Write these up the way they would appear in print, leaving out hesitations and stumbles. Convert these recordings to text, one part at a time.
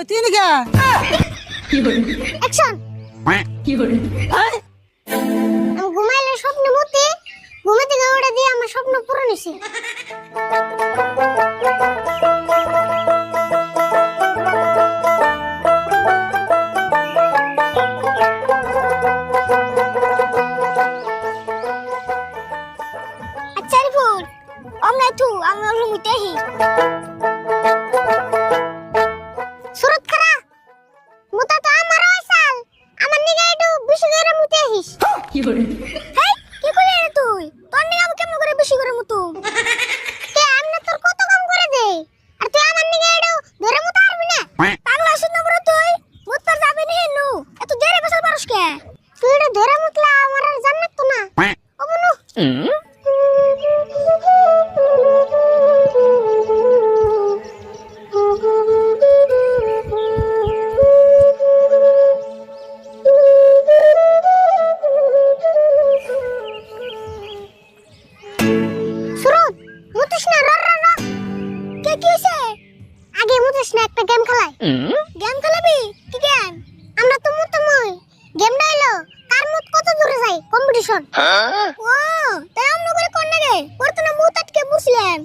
তুই নাকি অ্যাকশন। আমি ঘুমাইলে স্বপ্নে মতে ঘুমে থেকে উড়ে দিয়ে আমার স্বপ্ন পূরণ হয়েছে। আচ্ছা রিফুল আমরা তু আমরা রুমিতে হি সুরত খারা মুতা তো আমার হইছাল আমার নিগে একটু বেশি করে মুতে আহিস। হেই কি কইলি রে তুই তোর নিগে আমি কেমন করে বেশি করে মুতু কে আমি না তোর কত কাম করে দে আর তুই আমার নিগে একটু ধরে মুতা পারবি না পাগলা আছিস না বড় তুই মুততে যাবি নি নু এত দেরি বসল পারস কে তুই এটা ধরে মুতলা আমার আর জান্নাত তো না ও মনু সুরত মুতিস না র র র কে কি হইছে আগে মুতিস না একটা গেম খেলাই গেম খেলাবি কি গেম আমরা তো মুতমই গেমটা হলো কার মুত কত দূরে যায় কম্পিটিশন ও তাই আমরা করে কোন নাগে করতে না মুত আটকে বসলাম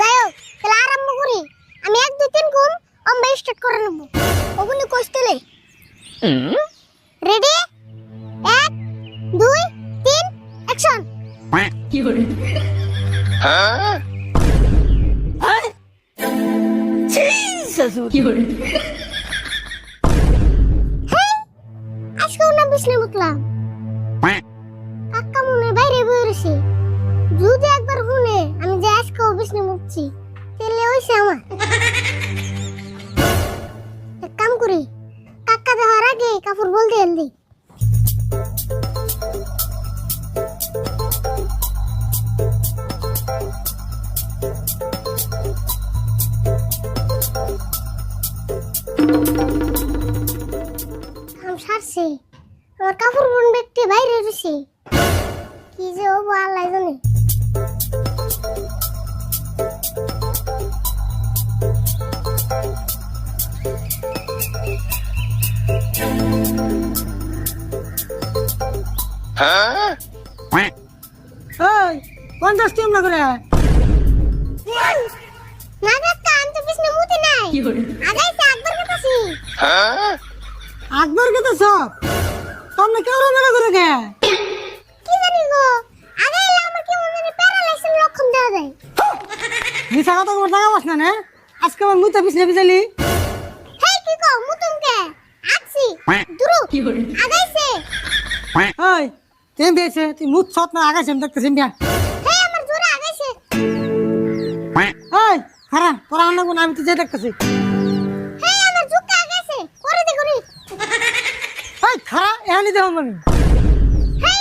যাই হোক তাহলে আরম্ভ করি আমি 1 2 3 কম আমরা স্টার্ট করে নেব ওগুনি কইতেলে রেডি 1 2 3 অ্যাকশন আজকে না বিছলে মুতলাম কাকা মনে বাইরে বইরেছে যদি একবার শুনে আমি যে আজকে বিছলে মুতছি তাহলে হইছে আমার এক কাম করি কাকা দেখার আগে কাপড় বলতে এলদি সারছে আমার কাপড় বোন ব্যক্তি বাইরে রয়েছে কি যে হবো আল্লাহ জানে ওই কোন দোষ টিম না করে না কাকা আমি তো বিছনে মুতি নাই আগাইছে আকবর কাছে আকবর কে তো সব তোমরা কেউ মনে করে কে কি জানি গো আগাইলে আমার কি মনে জানি প্যারালাইসিস লক্ষণ দেওয়া যায় মিছা কথা তোমার জায়গা বস না আজকে আমার মুতে পিছলে পিছলি হেই কি কও মুতুম কে আছি দুরু আগাইছে ওই তুই বেছে তুই মুত সত না আগাইছে আমি দেখতেছি বিয়া হেই আমার জোরে আগাইছে ওই খারাপ তোরা অন্য কোন আমি তো যে দেখতেছি হেই আমার জুকা আগাইছে করে দে করি ওই খারাপ এখানে দেখো আমি হেই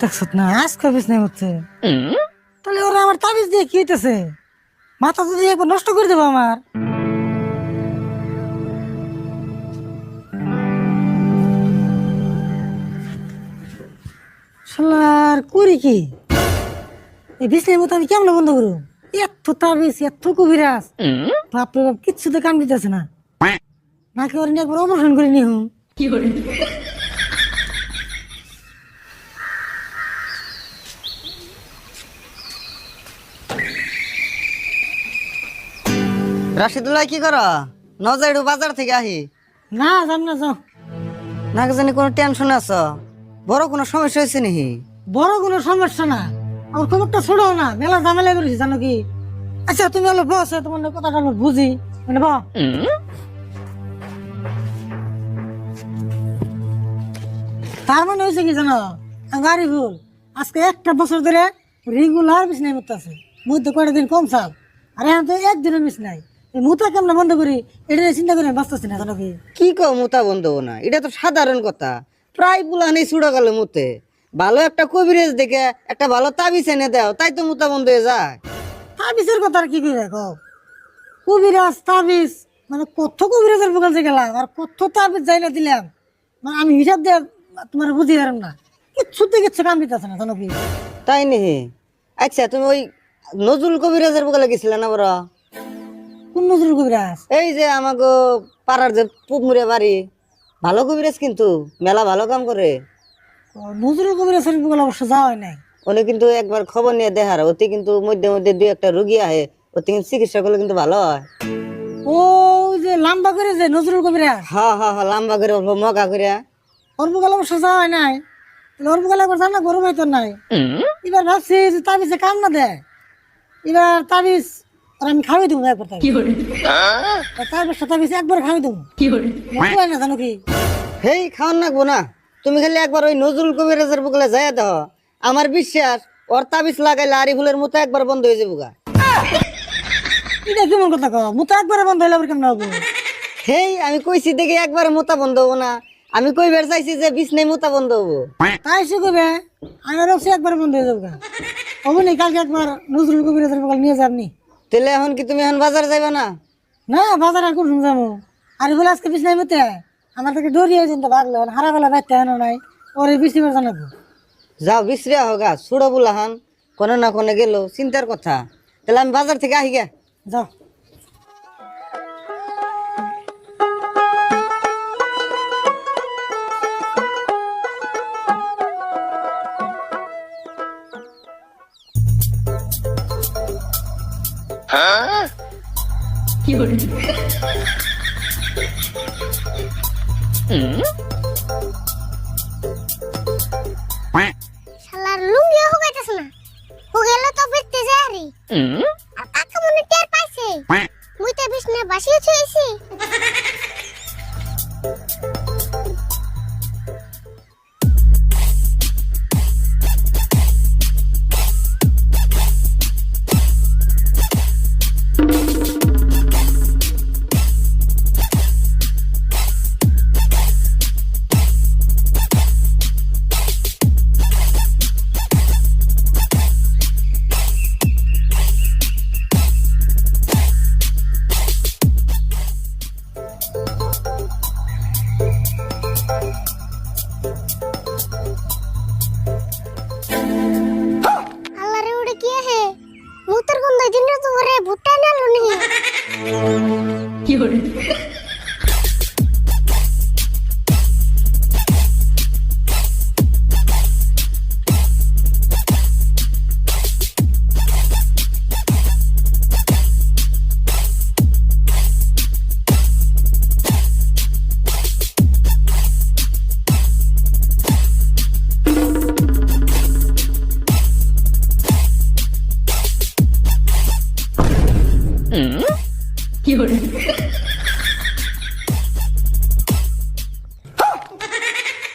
দেখছত না আজকে পিছনে হচ্ছে তাহলে ওরা আমার তাবিজ দিয়ে কি হইতেছে মাথা যদি একবার নষ্ট করে দেবো আমার শালার করি কি এই বিছনের মতো আমি কেমন বন্ধ করবো এত তাবিজ এত কবিরাজ বাপরে বাপ কিচ্ছু তো কাম দিতেছে না নাকি ওর নিয়ে একবার অপারেশন করে নিয়ে রাশিদুল্লাহ কি করো নজাইড়ু বাজার থেকে আহি না জান না যাও না জানি কোনো টেনশন আছো বড় কোনো সমস্যা হয়েছে নাকি বড় কোনো সমস্যা না আমার খবরটা ছোড়ো না মেলা ঝামেলা করেছি জানো কি আচ্ছা তুমি হলো বস তোমার কথাটা আমি বুঝি মানে তার মানে হয়েছে কি জানো গাড়ি ভুল আজকে 1 বছর ধরে রেগুলার মিস নাই মতো আছে মধ্যে কয়টা দিন কম চাল আর এখন তো একদিনও মিস নাই এই মুতা কেমন বন্ধ করি এটা নিয়ে চিন্তা করে বাঁচতেছি না জানো কি কি কও মুতা বন্ধ না এটা তো সাধারণ কথা প্রায় পুলানি ছুড়া গেল মুতে ভালো একটা কবিরাজ দেখে একটা ভালো তাবিজ এনে দাও তাই তো মুতা বন্ধ হয়ে যায় তাবিজের কথা আর কি করে দেখো কবিরাজ তাবিজ মানে কত কবিরাজের বকাল গেলাম আর কত তাবিজ যাই না দিলাম মানে আমি হিসাব দিয়ে তোমার বুঝি পারলাম না কিচ্ছুতে কিচ্ছু কাম দিতেছে না জানো কি তাই নেহি আচ্ছা তুমি ওই নজরুল কবিরাজের বলে গেছিলেন না বড়? কোন নজরুল কবিরাজ? এই যে আমাকে পাড়ার যে পুকুরে বাড়ি, ভালো কবিরাজ কিন্তু, মেলা ভালো কাম করে। ও, নজরুল কবিরাজের বলে অবশ্য যাওয়া হয় নাই। উনি কিন্তু একবার খবর নিয়ে দেখার, ওতে কিন্তু মধ্যে মধ্যে দুই একটা রুগী আহে, ওতে কিন্তু চিকিৎসা করলে কিন্তু ভালো হয়। ও ওই যে লম্বা করে যে নজরুল কবিরাজ, হ্যাঁ হ্যাঁ হ্যাঁ, লম্বা করে অল্প মগা করে। ওর বলে অবশ্য যাওয়া হয় নাই। তাহলে ওর বলে একবার জানা গরম হইতো নাই। এবার ভাবছি যে তাবিজে কাম না দেয়, এবার তাবিজ আর আমি খাওয়াই দেবো একবার তাবিজ একবার খাওয়াই দেবো না, জানো কি? হেই খাওয়ান নাকবো না, তুমি খালি একবার ওই নজরুল কবিরাজের বলে যাই দেখো, আমার বিশ্বাস ওর তাবিজ লাগাইলে আরিফুলের মতো একবার বন্ধ হয়ে যাবো গা। এটা কেমন কথা কও? মুতা একবারে বন্ধ হইলে আবার কেমন হবো? হেই আমি কইছি দেখি একবার মোতা বন্ধ হবো না, আমি কইবার চাইছি যে বিছনায় মোতা বন্ধ হবো। তাই সে কবে আমি রক্সি একবার বন্ধ হয়ে যাবো গা। হবো নি, কালকে একবার নজরুল কবিরাজের বলে নিয়ে যাবনি। তাহলে এখন কি তুমি এখন বাজার যাইবা না? না বাজার আর করুন যাবো, আর বলে আজকে বিছনাই মতে আমার থেকে ডরিয়ে যেতে ভাগলো, হারা বেলা বাইতে হেন নাই, ওরে বৃষ্টি বার জানাবো। যাও বিশ্রিয়া হোগা, সুড়ো বুলাহান কোনো না কোনো গেল, চিন্তার কথা। তাহলে আমি বাজার থেকে আহি গে। যাও। শালার লুঙ্গিও হুগাইতেছে না, হুগেলে তো বেঁচতে যায় রে। আর কাকা মনে টের পাইছে মুই তো বিছনে বাসিয়ে ছুঁয়েছি। আল্লাহরে ওটা কি হে, মুতের গন্ধ দিন তো ঘরে ভুট্টা না লুনি।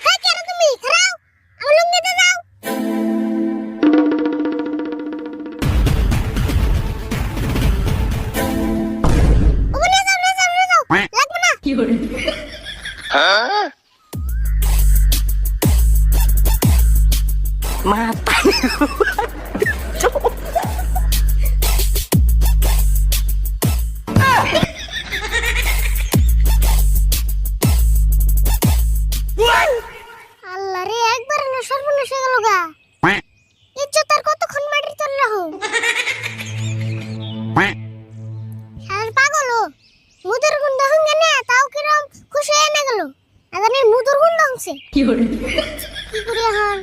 হ্যাঁ কেন তুমি খারাও আমার লুঙ্গিতে যাও। ওগো নিয়ে যাও নিয়ে যাও নিয়ে যাও, লাগবে না। আল্লাহ রে একবার না সর্বনাশ হয়ে গেল গা। ইজ্জত আর কতক্ষণ মাটির তলে রাখো। শালার পাগল ও, মুদুর গুন্ডা হঙ্গে না তাও কিরম খুশি হয়ে না গেল, আদানের মুদুর গুন্ডা হংছে কি করে এখন।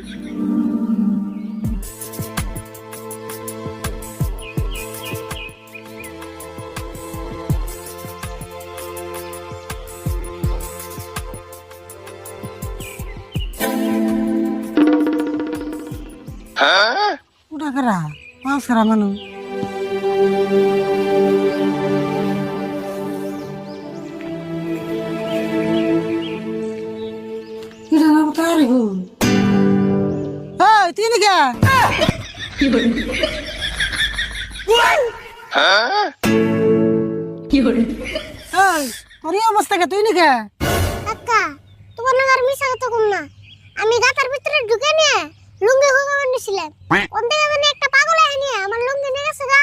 ওটা করা পাঁচ করা মানুষ তুই নাকি তোর অবস্থা কে? তুই নাকি কাকা তোমার নাগার মিশা কথা কম না, আমি গাতার ভিতরে ঢুকে নিয়ে লুঙ্গি হুগাবার নিছিলাম, কোন থেকে মানে একটা পাগল আয় নিয়ে আমার লুঙ্গি নিয়ে গেছে গা।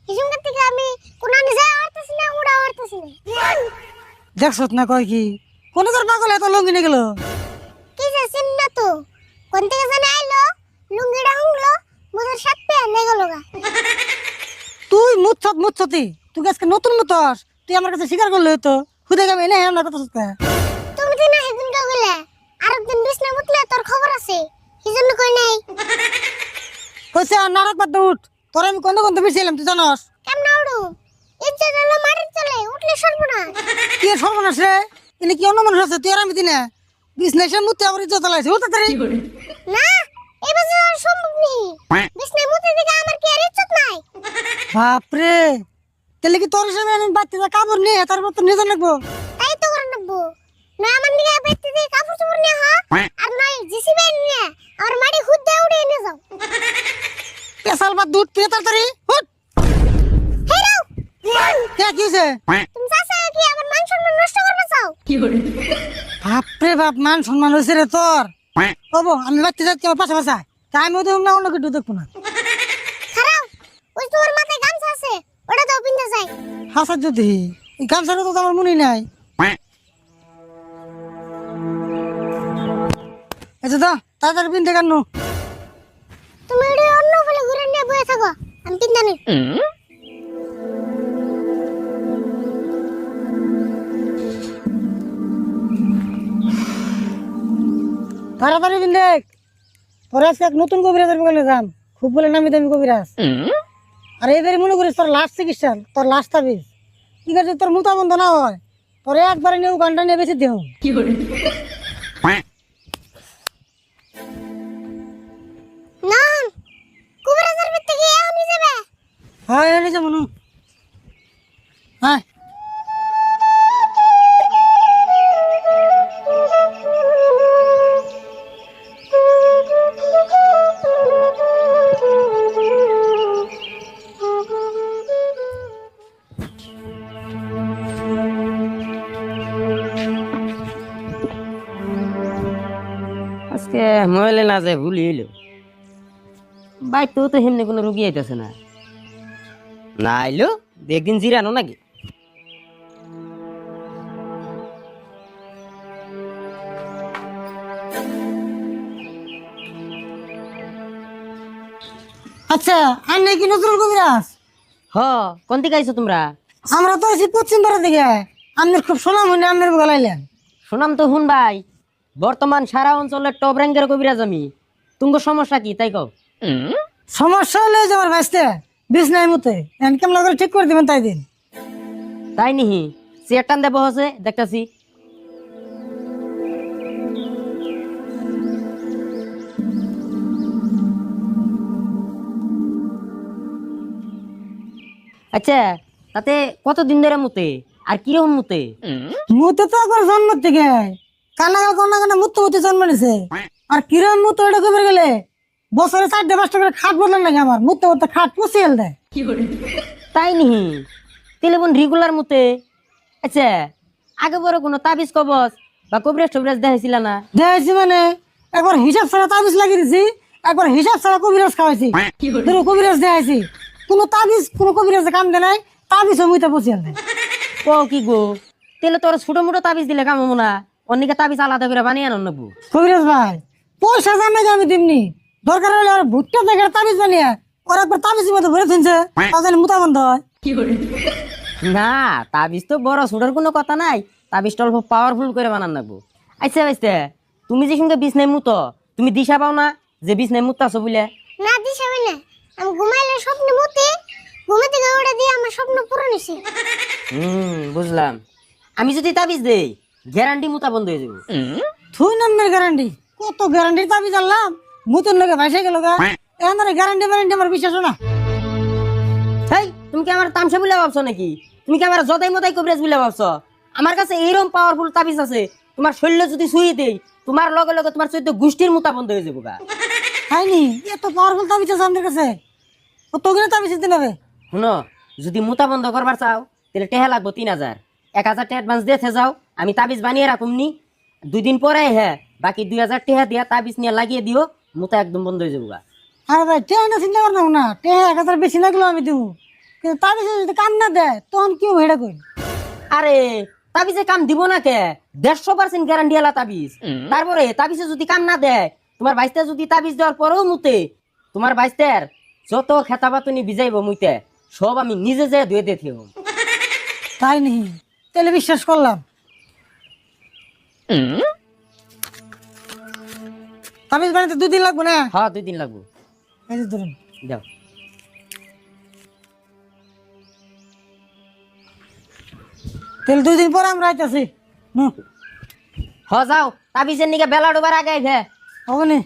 হিসুমকার থেকে আমি কোন নিজে হারতেছি না উড়া হারতেছি না। দেখছ না কয় কি কোন তোর পাগল এত লঙ্গি নিয়ে গেল? কি যে চিন্তা তো কোন থেকে জানে আইলো লুঙ্গিটা হুংলো মুদের সাথে নিয়ে গেল গা। মুচ্ছতি তুই আজকে নতুন মুতস তুই আমার কাছে স্বীকার করলে হতো খুদে গামে এনে আমরা কথা শুনতে তুমি দিন না হেদিন কা গেলে আরেকদিন বিছনা মুতলে তোর খবর আছে সেজন্য কই নাই কইছে আর নারদ বাদ উঠ তোর আমি কোন কোন বেশিলাম তুই জানস কেমন উড়ু ইজ্জত হলো মাটির চলে উঠলে সর্বনাশ কি আর সর্বনাশ রে এনে কি অন্য মানুষ আছে তুই আর আমি দিনে বিজনেসের মুতে আবার ইজ্জত চালাইছে ওটা তারি না এই বছর আর সম্ভব নেই বিছনা মুতে দিকে আমার কি আর ইজ্জত নাই বাপরে তাহলে কি তোর সামনে আমি বাচ্চা কাপড় নিয়ে তারপর তো নিজে লাগবো তাই তো করে নেবো না আমার নিয়ে বেতে দিয়ে কাপড় চোপড় নিয়ে আর নয় জিসিবি নিয়ে আর মাটি খুদ দিয়ে উড়ে নিয়ে যাও পেশাল বা দুধ পিয়ে তাড়াতাড়ি হুট হেরাও কে কিছে তুমি চাচা কি আমার মান সম্মান নষ্ট করবে চাও বাপরে বাপ মান সম্মান হয়েছে রে তোর কবো আমি বাচ্চা যাচ্ছি আমার পাশে পাশে তাই আমি ওদের না অন্য কিছু দেখবো না খারাপ ওই তোর মাথায় গামছা আছে ওটা দাও পিনতে যাই হাসার যদি এই গামছাটা তো আমার মনে নাই আচ্ছা তো তাড়াতাড়ি পিনতে কেন তুমি ওটা অন্য ফেলে ঘুরে নিয়ে বসে থাকো আমি পিনতে নেই তাড়াতাড়ি পিনতে পরে আজকে এক নতুন কবিরাজের বলে যাম খুব বলে নামি দামি কবিরাজ আর এবারে মনে করিস তোর লাস্ট চিকিৎসা তোর লাস্ট তাবিজ কি করছে তোর মুতা বন্ধ না হয় পরে একবারে নিয়ে গানটা নিয়ে বেশি দেহ না কুবরাজের ভিতরে গিয়ে আমি যাবে হ্যাঁ এনে যাবো না হ্যাঁ আজকে মোবাইলে না যায় ভুলি হইল বাইতেও তো হেমনি কোনো রুগী আইতেছে না না আইলো একদিন জিরানো নাকি আচ্ছা আর নাকি নজরুল কবিরাজ হ কোন দিকে আইছো তোমরা আমরা তো আছি পশ্চিম পাড়া দিকে আপনার খুব সোনাম হইনি আপনার গলাইলেন শোনাম তো হুন ভাই বর্তমান সারা অঞ্চলের টপ র্যাঙ্কের কবিরাজ আমি তুঙ্গ সমস্যা কি তাই কও সমস্যা হলে যে আমার ভাইসতে বিষ নাই মতে কেমন করে ঠিক করে দিবেন তাই দিন তাই নিহি চেয়ার টান দেবো হচ্ছে দেখতাছি আচ্ছা তাতে কতদিন ধরে মুতে আর কিরকম মুতে মুতে তো একবার জন্ম থেকে কানাগাল কানা মুতে মুতে জন্ম নিছে আর কিরম মুতে ওটা কবে গেলে বছরে 4-5টা করে খাট বদলেন নাকি আমার মুতে মুতে খাট পুষিয়ে দেয় তাই নিহি তেলেবন রেগুলার মুতে আচ্ছা আগে বড় কোনো তাবিজ কবজ বা কবিরাজ টবিরাজ দেখাইছিল না দেখছি মানে একবার হিসাব ছাড়া তাবিজ লাগিয়ে দিছি একবার হিসাব ছাড়া কবিরাজ খাওয়াইছি ধরো কবিরাজ দেখাইছি কোনো তাবিজ কোনো কবিরাজে কাম দেয় নাই তাবিজ মুইতে পুষিয়ে দেয় ক কি গো তেলে তোর ছোট মোটো তাবিজ দিলে কাম হবো না অনেকে তাবিজ আলাদা করে বানিয়ে আনো নেবো কবিরাজ ভাই পয়সা জানে আমি দিমনি দরকার হলে আর ভুট্টা দেখে তাবিজ বানিয়ে ওরা একবার তাবিজের মধ্যে ভরে থিনছে তাদের মুতা বন্ধ হয় না তাবিজ তো বড় ছোটর কোনো কথা নাই তাবিজটা অল্প পাওয়ারফুল করে বানান লাগবো আচ্ছা আচ্ছা তুমি যে সঙ্গে বিছনাই মুতো তুমি দিশা পাও না যে বিছনাই মুতো আছো বলে না দিশা না আমি ঘুমাইলে স্বপ্নে মুতে ঘুমে থেকে উড়ে দিয়ে আমার স্বপ্ন পূরণ হইছে বুঝলাম আমি যদি তাবিজ দেই গ্যারান্টি মুতা বন্ধ হয়ে যাবো থুই নামের গ্যারান্টি কত গ্যারান্টির তাবিজ আনলাম মুতুর লোকে ভাইসে গেল গা এখন গ্যারান্টি গ্যারান্টি আমার বিশ্বাস না হেই তুমি কি আমার তামসা বলে ভাবছো নাকি তুমি কি আমার যদাই মতাই কবিরাজ বলে ভাবছো আমার কাছে এইরকম পাওয়ারফুল তাবিজ আছে তোমার শরীরে যদি শুয়ে দেই তোমার লগে লগে তোমার চৈত্য গোষ্ঠীর মুতা বন্ধ হয়ে যাবো গা খাইনি এত পাওয়ারফুল তাবিজ আছে আমাদের কাছে কত কিনে তাবিজ দিতে হবে শুনো যদি মুতা বন্ধ করবার চাও তাহলে টেহা লাগবো 3000 1000 টাকা অ্যাডভান্স দিয়ে যাও আমি তাবিজ বানিয়ে রাখুমনি 2 দিন পরে হ্যাঁ বাকি 2000 টাকা দিয়া তাবিজ নিয়ে লাগিয়ে দিও মুতা একদম বন্ধ হয়ে যাবো গা আরে ভাই টেহা না চিন্তা করলাম না টেহা 1000 বেশি লাগলো আমি দিব কিন্তু তাবিজ যদি কাম না দেয় তখন কি হেডা কই আরে তাবিজে কাম দিব না কে 150% গ্যারান্টি আলা তাবিজ তারপরে তাবিজে যদি কাম না দেয় তোমার বাইস্তা যদি তাবিজ দেওয়ার পরেও মুতে তোমার বাইস্তার যত খেতাবাতুনি ভিজাইব মুইতে সব আমি নিজে যেয়ে ধুয়ে দিতে তাই নি, তাহলে বিশ্বাস করলাম। তাবিজ বানাতে 2 দিন লাগবে না? হ্যাঁ 2 দিন লাগবো। এই যে ধরুন। যাও। তাহলে 2 দিন পরে আমরা আইতাছি। যাও, তাবিজের নিকে বেলা ডোবার আগে হবে না?